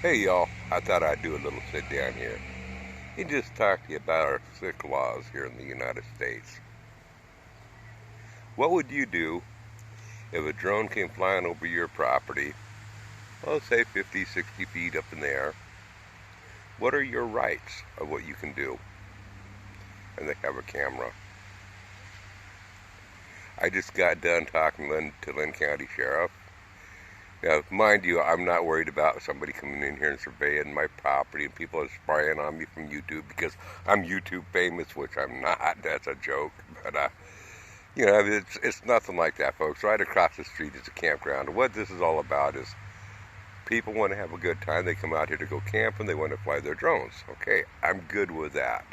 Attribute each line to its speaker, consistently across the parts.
Speaker 1: Hey y'all, I thought I'd do a little sit down here and just talk to you about our sick laws here in the United States. What would you do if a drone came flying over your property, well, say 50, 60 feet up in the air? What are your rights of what you can do? And they have a camera. I just got done talking to Lynn County Sheriff. Now, mind you, I'm not worried about somebody coming in here and surveying my property and people are spying on me from YouTube because I'm YouTube famous, which I'm not. That's a joke. But, it's nothing like that, folks. Right across the street is a campground. What this is all about is people want to have a good time. They come out here to go camping. They want to fly their drones. Okay, I'm good with that.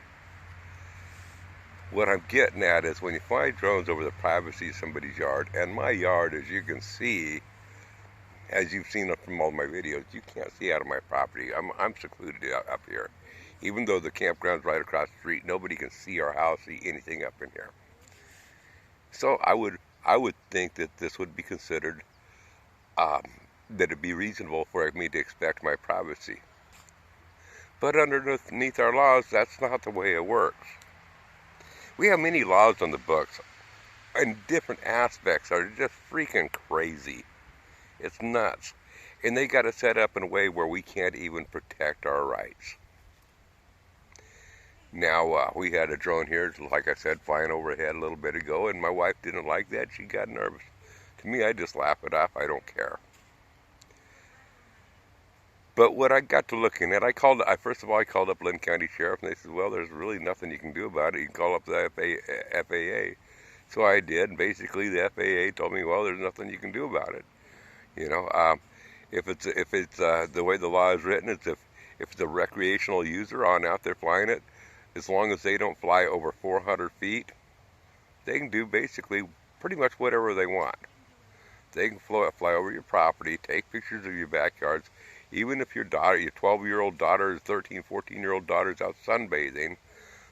Speaker 1: What I'm getting at is when you fly drones over the privacy of somebody's yard, and my yard, as you can see, as you've seen from all my videos, you can't see out of my property. I'm secluded up here. Even though the campground's right across the street, nobody can see our house, see anything up in here. So I would think that this would be considered, that it'd be reasonable for me to expect my privacy. But underneath our laws, that's not the way it works. We have many laws on the books, and different aspects are just freaking crazy. It's nuts. And they got it set up in a way where we can't even protect our rights. Now, we had a drone here, like I said, flying overhead a little bit ago, and my wife didn't like that. She got nervous. To me, I just laugh it off. I don't care. But what I got to looking at, first of all, I called up Lynn County Sheriff, and they said, well, there's really nothing you can do about it. You can call up the FAA. So I did, and basically the FAA told me, well, there's nothing you can do about it. If it's the way the law is written, it's if it's a recreational user on out there flying it, as long as they don't fly over 400 feet, they can do basically pretty much whatever they want. They can fly over your property, take pictures of your backyards. Even if your 12-year-old daughter, 13, 14-year-old daughter is out sunbathing,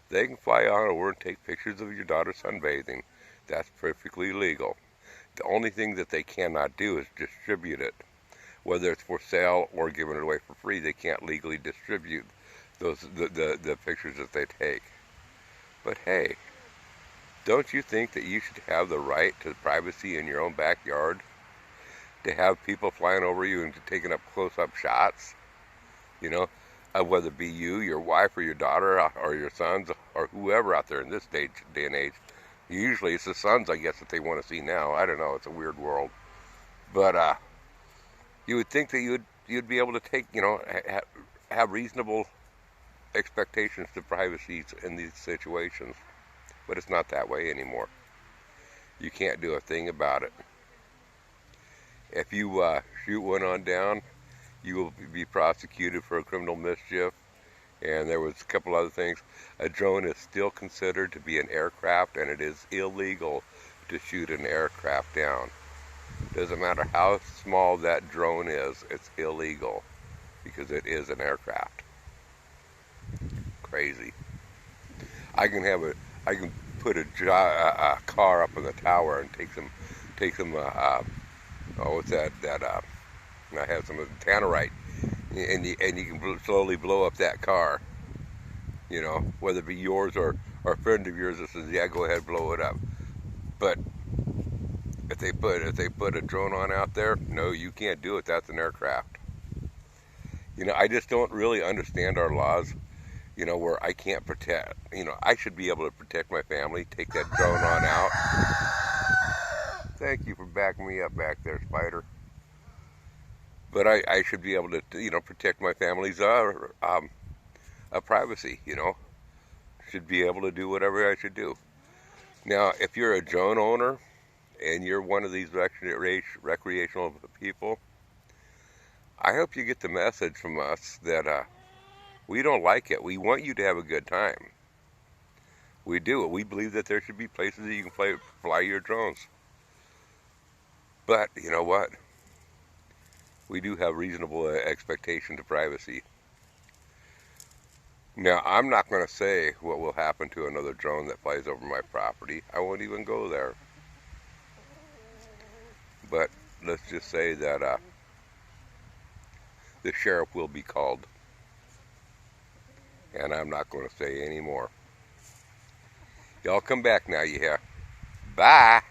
Speaker 1: they can fly on over and take pictures of your daughter sunbathing. That's perfectly legal. The only thing that they cannot do is distribute it. Whether it's for sale or giving it away for free, they can't legally distribute the pictures that they take. But hey, don't you think that you should have the right to privacy in your own backyard? To have people flying over you and taking up close-up shots? Whether it be you, your wife, or your daughter, or your sons, or whoever out there in this day and age. Usually it's the sons, I guess, that they want to see now. I don't know. It's a weird world. But you would think that you'd be able to take, have reasonable expectations to privacy in these situations. But it's not that way anymore. You can't do a thing about it. If you shoot one on down, you will be prosecuted for a criminal mischief. And there was a couple other things. A drone is still considered to be an aircraft, and it is illegal to shoot an aircraft down. Doesn't matter how small that drone is, it's illegal because it is an aircraft. Crazy. I can put a car up in the tower and take some what's that? I have some tannerite, and you can slowly blow up that car. Whether it be yours or a friend of yours that says, yeah, go ahead, blow it up. But if they put a drone on out there, no, you can't do it. That's an aircraft. I just don't really understand our laws, where I can't protect. I should be able to protect my family, take that drone on out. Thank you for backing me up back there, Spider. But I should be able to, protect my family's privacy, Should be able to do whatever I should do. Now, if you're a drone owner and you're one of these recreational people, I hope you get the message from us that we don't like it. We want you to have a good time. We do. We believe that there should be places that you can fly your drones. But, you know what? We do have reasonable expectation to privacy. Now, I'm not going to say what will happen to another drone that flies over my property. I won't even go there. But let's just say that the sheriff will be called. And I'm not going to say any more. Y'all come back now, you have. Bye.